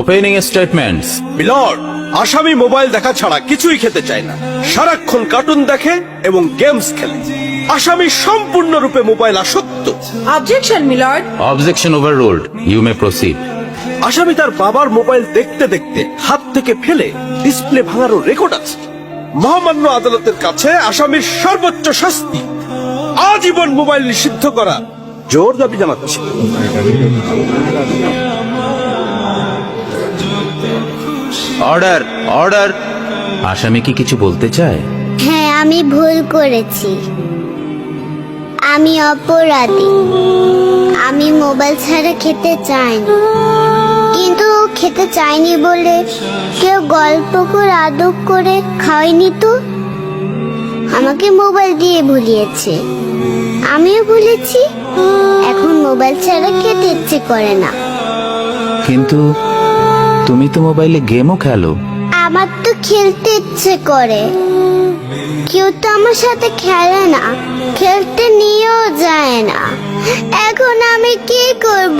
Opening statements. Milord, আসামি mobile দেখা ছাড়া কিছুই খেতে চায় না, সারাক্ষণ কার্টুন দেখে এবং গেমস খেলে। আসামি সম্পূর্ণরূপে মোবাইল আসক্ত। Objection milord. Objection overruled, you may proceed. আসামি তার বাবার মোবাইল দেখতে দেখতে হাত থেকে ফেলে ডিসপ্লে ভাঙারও রেকর্ড আছে। মহামান্য আদালতের কাছে আসামির সর্বোচ্চ শাস্তি আজীবন মোবাইল নিষিদ্ধ করা জোর দাবি জানাচ্ছি। Order, order. আসামি কি কিছু বলতে চায়? হ্যাঁ, আমি ভুল করেছি, আমি অপরাধী। আমি মোবাইল ছাড়া খেতে চাইনি, কিন্তু খেতে চাইনি বলে কেউ গল্প করে আদর করে খাওয়াইনি তো। আমাকে মোবাইল দিয়ে ভুলিয়েছে, আমিও ভুলেছি। এখন মোবাইল ছাড়া খেতে ইচ্ছে করে না। কিন্তু তুমি তো মোবাইলে গেমও খেলো। আমার তো খেলতে ইচ্ছে করে, কেউ তো আমার সাথে খেলে না, খেলতে নিয়েও যায় না। এখন আমি কি করব?